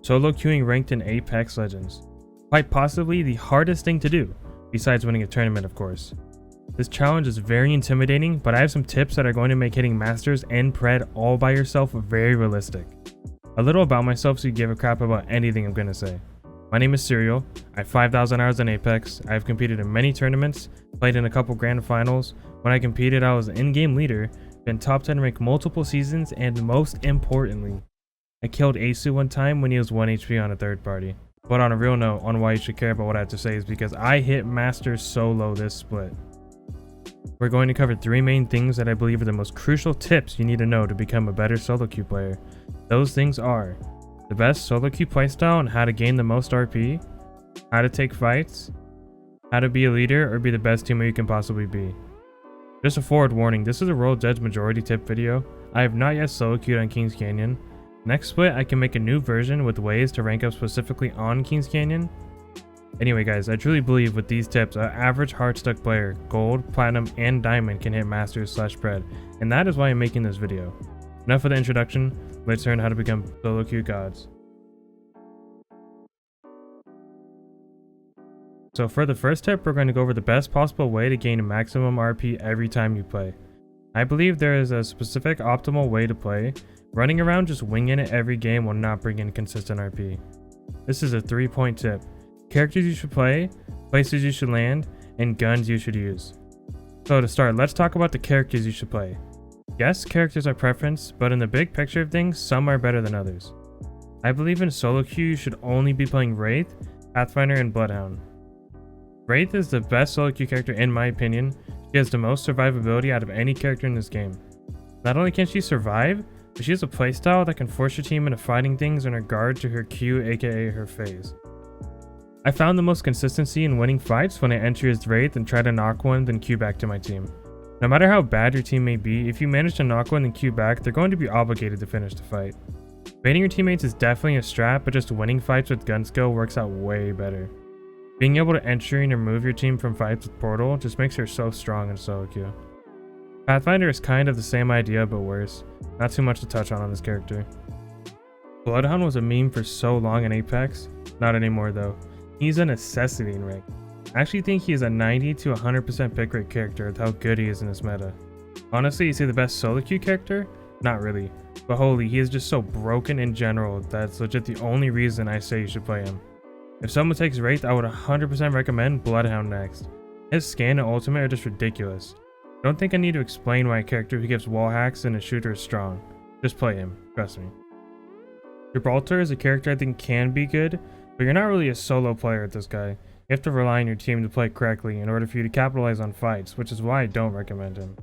solo queuing ranked in Apex Legends. Quite possibly the hardest thing to do, besides winning a tournament of course. This challenge is very intimidating, but I have some tips that are going to make hitting Masters and Pred all by yourself very realistic. A little about myself so you give a crap about anything I'm going to say. My name is Serial, I have 5,000 hours in Apex, I have competed in many tournaments, played in a couple grand finals. When I competed I was an in-game leader, been top 10 ranked multiple seasons, and most importantly, I killed Asu one time when he was 1 HP on a third party. But on a real note, on why you should care about what I have to say is because I hit Masters solo this split. We're going to cover 3 main things that I believe are the most crucial tips you need to know to become a better solo queue player. Those things are the best solo queue playstyle and how to gain the most RP, how to take fights, how to be a leader or be the best teammate you can possibly be. Just a forward warning, this is a role judge majority tip video. I have not yet solo queued on Kings Canyon. Next split I can make a new version with ways to rank up specifically on Kings Canyon. Anyway guys, I truly believe with these tips, an average hard-stuck player, gold, platinum, and diamond can hit Masters/Pred, and that is why I'm making this video. Enough of the introduction, let's learn how to become solo queue gods. So for the first tip, we're going to go over the best possible way to gain maximum RP every time you play. I believe there is a specific optimal way to play. Running around just winging it every game will not bring in consistent RP. This is a 3-point tip. Characters you should play, places you should land, and guns you should use. So to start, let's talk about the characters you should play. Yes, characters are preference, but in the big picture of things, some are better than others. I believe in solo queue you should only be playing Wraith, Pathfinder, and Bloodhound. Wraith is the best solo queue character in my opinion. She has the most survivability out of any character in this game. Not only can she survive, but she has a playstyle that can force your team into fighting things in regard to her Q, aka her phase. I found the most consistency in winning fights when I enter as Wraith and try to knock one then Q back to my team. No matter how bad your team may be, if you manage to knock one and Q back, they're going to be obligated to finish the fight. Baiting your teammates is definitely a strat, but just winning fights with gun skill works out way better. Being able to enter and remove your team from fights with Portal just makes her so strong in solo queue. Pathfinder is kind of the same idea but worse. Not too much to touch on this character. Bloodhound was a meme for so long in Apex, not anymore though. He's a necessity in rank. I actually think he is a 90 to 100% pick rate character with how good he is in this meta. Honestly, is he the best solo queue character? Not really, but holy, he is just so broken in general that's legit the only reason I say you should play him. If someone takes Wraith, I would 100% recommend Bloodhound next. His scan and ultimate are just ridiculous. I don't think I need to explain why a character who gives wall hacks and a shooter is strong. Just play him, trust me. Gibraltar is a character I think can be good, but you're not really a solo player with this guy. You have to rely on your team to play correctly in order for you to capitalize on fights, which is why I don't recommend him.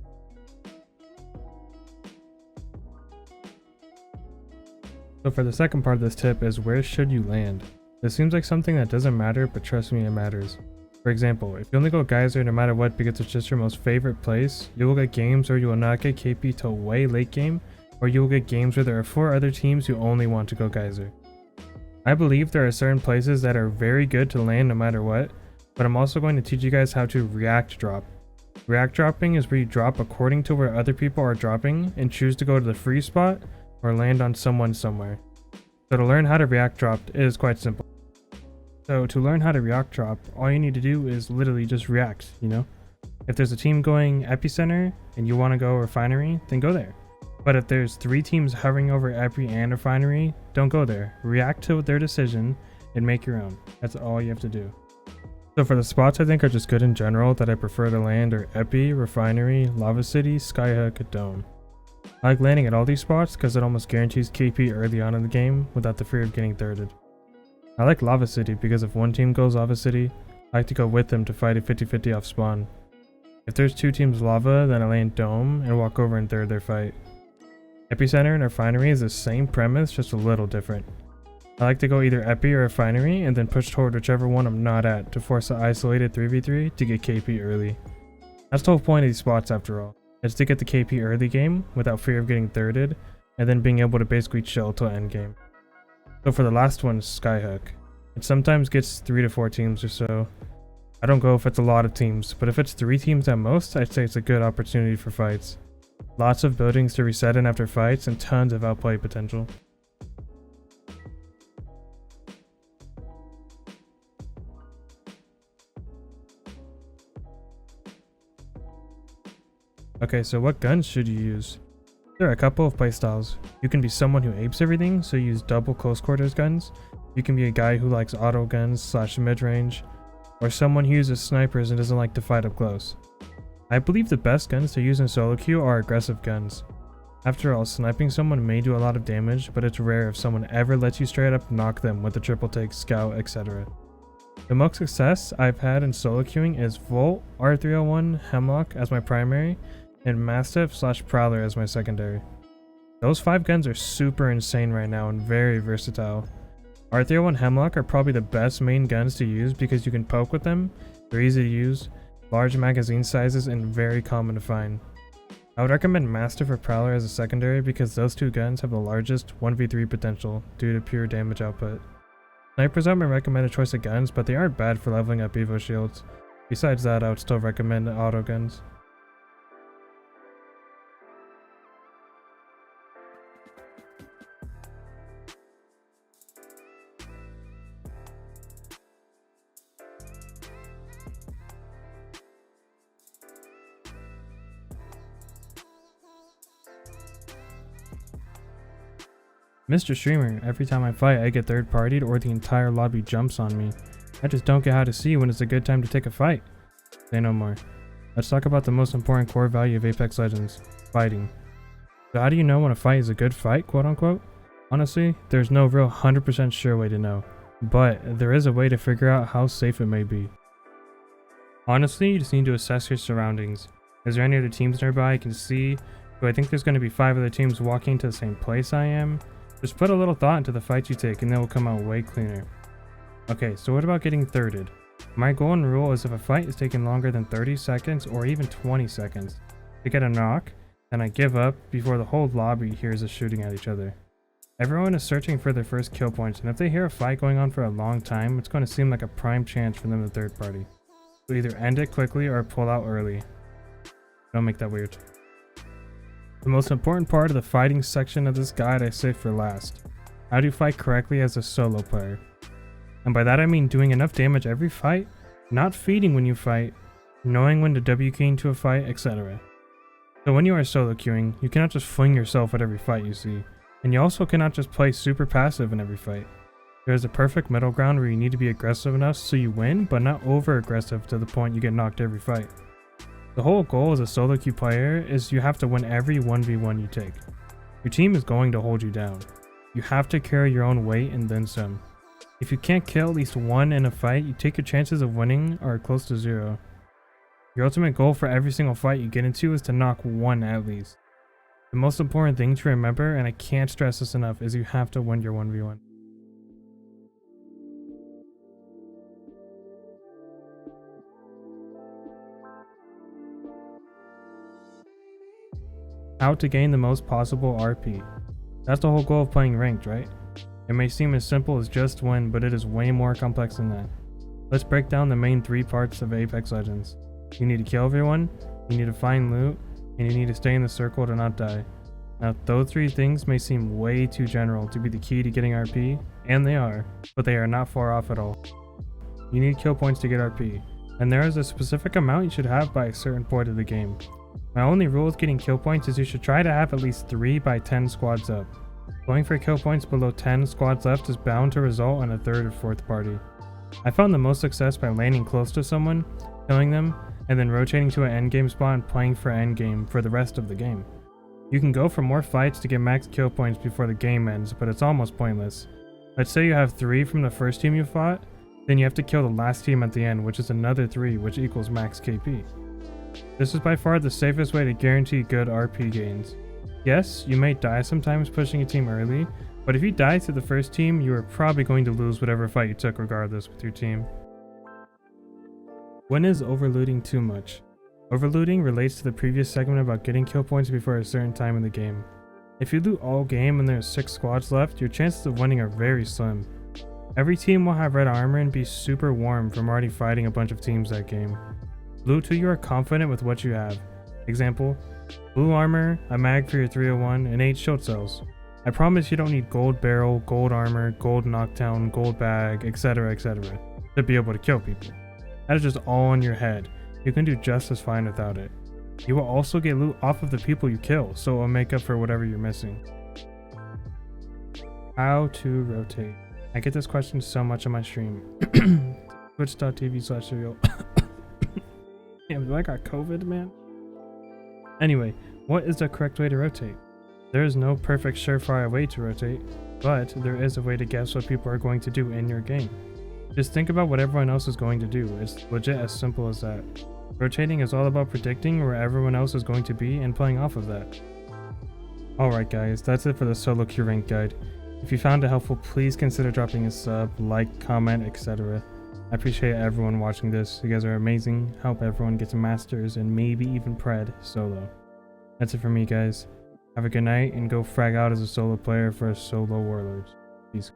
So for the second part of this tip is where should you land? This seems like something that doesn't matter, but trust me, it matters. For example, if you only go Geyser no matter what because it's just your most favorite place, you will get games where you will not get KP till way late game, or you will get games where there are 4 other teams who only want to go Geyser. I believe there are certain places that are very good to land no matter what, but I'm also going to teach you guys how to react drop. React dropping is where you drop according to where other people are dropping and choose to go to the free spot or land on someone somewhere. So to learn how to react drop is quite simple. So to learn how to react drop, all you need to do is literally just react, you know? If there's a team going epicenter and you want to go refinery, then go there. But if there's 3 teams hovering over Epi and Refinery, don't go there. React to their decision and make your own. That's all you have to do. So for the spots I think are just good in general that I prefer to land are Epi, Refinery, Lava City, Skyhook, Dome. I like landing at all these spots because it almost guarantees KP early on in the game without the fear of getting thirded. I like Lava City because if one team goes Lava City, I like to go with them to fight a 50-50 off spawn. If there's 2 teams Lava, then I land Dome and walk over and third their fight. Epicenter and Refinery is the same premise, just a little different. I like to go either Epi or Refinery and then push toward whichever one I'm not at to force an isolated 3v3 to get KP early. That's the whole point of these spots after all. It's to get the KP early game without fear of getting thirded and then being able to basically chill till end game. So for the last one, Skyhook. It sometimes gets 3 to 4 teams or so. I don't go if it's a lot of teams, but if it's 3 teams at most, I'd say it's a good opportunity for fights. Lots of buildings to reset in after fights and tons of outplay potential. Okay, so what guns should you use? There are a couple of playstyles. You can be someone who apes everything, so use double close quarters guns. You can be a guy who likes auto guns / mid-range, or someone who uses snipers and doesn't like to fight up close. I believe the best guns to use in solo queue are aggressive guns. After all, sniping someone may do a lot of damage, but it's rare if someone ever lets you straight up knock them with a triple take, scout, etc. The most success I've had in solo queuing is Volt, R301, Hemlock as my primary, and Mastiff / Prowler as my secondary. Those 5 guns are super insane right now and very versatile. R301 Hemlock are probably the best main guns to use because you can poke with them, they're easy to use, large magazine sizes, and very common to find. I would recommend Mastiff or Prowler as a secondary because those 2 guns have the largest 1v3 potential due to pure damage output. Snipers aren't my recommended choice of guns, but they aren't bad for leveling up Evo shields. Besides that, I would still recommend auto guns. Mr. Streamer, every time I fight I get third partied or the entire lobby jumps on me. I just don't get how to see when it's a good time to take a fight. Say no more. Let's talk about the most important core value of Apex Legends, fighting. So how do you know when a fight is a good fight, quote unquote? Honestly, there's no real 100% sure way to know, but there is a way to figure out how safe it may be. Honestly, you just need to assess your surroundings. Is there any other teams nearby I can see? Do I think there's going to be 5 other teams walking to the same place I am? Just put a little thought into the fights you take and they will come out way cleaner. Okay, so what about getting thirded? My golden rule is if a fight is taking longer than 30 seconds or even 20 seconds to get a knock, then I give up before the whole lobby hears us shooting at each other. Everyone is searching for their first kill points, and if they hear a fight going on for a long time, it's going to seem like a prime chance for them to third party. So either end it quickly or pull out early. Don't make that weird. The most important part of the fighting section of this guide I save for last. How to fight correctly as a solo player. And by that I mean doing enough damage every fight, not feeding when you fight, knowing when to W key into a fight, etc. So when you are solo queuing, you cannot just fling yourself at every fight you see, and you also cannot just play super passive in every fight. There is a perfect middle ground where you need to be aggressive enough so you win, but not over aggressive to the point you get knocked every fight. The whole goal as a solo queue player is you have to win every 1v1 you take. Your team is going to hold you down. You have to carry your own weight and then some. If you can't kill at least one in a fight, you take your chances of winning are close to 0. Your ultimate goal for every single fight you get into is to knock 1 at least. The most important thing to remember, and I can't stress this enough, is you have to win your 1v1. How to gain the most possible RP. That's the whole goal of playing ranked, right? It may seem as simple as just win, but it is way more complex than that. Let's break down the main 3 parts of Apex Legends. You need to kill everyone, you need to find loot, and you need to stay in the circle to not die. Now those 3 things may seem way too general to be the key to getting RP, and they are, but they are not far off at all. You need kill points to get RP, and there is a specific amount you should have by a certain point of the game. My only rule with getting kill points is you should try to have at least 3 by 10 squads up. Going for kill points below 10 squads left is bound to result in a 3rd or 4th party. I found the most success by landing close to someone, killing them, and then rotating to an endgame spot and playing for endgame for the rest of the game. You can go for more fights to get max kill points before the game ends, but it's almost pointless. Let's say you have 3 from the first team you fought, then you have to kill the last team at the end, which is another 3, which equals max KP. This is by far the safest way to guarantee good RP gains. Yes, you may die sometimes pushing a team early, but if you die to the first team, you are probably going to lose whatever fight you took regardless with your team. When is overlooting too much? Overlooting relates to the previous segment about getting kill points before a certain time in the game. If you loot all game and there are 6 squads left, your chances of winning are very slim. Every team will have red armor and be super warm from already fighting a bunch of teams that game. Loot till you are confident with what you have. Example, blue armor, a mag for your 301, and 8 shield cells. I promise you don't need gold barrel, gold armor, gold knockdown, gold bag, etc, to be able to kill people. That is just all in your head. You can do just as fine without it. You will also get loot off of the people you kill, so it will make up for whatever you're missing. How to rotate. I get this question so much on my stream. Twitch.tv/serial. Damn, do I got COVID, man? Anyway, what is the correct way to rotate? There is no perfect surefire way to rotate, but there is a way to guess what people are going to do in your game. Just think about what everyone else is going to do. It's legit as simple as that. Rotating is all about predicting where everyone else is going to be and playing off of that. Alright guys, that's it for the solo queue rank guide. If you found it helpful, please consider dropping a sub, like, comment, etc. I appreciate everyone watching this. You guys are amazing. Help everyone get to masters and maybe even pred solo. That's it for me guys. Have a good night and go frag out as a solo player for a solo warlords. Peace.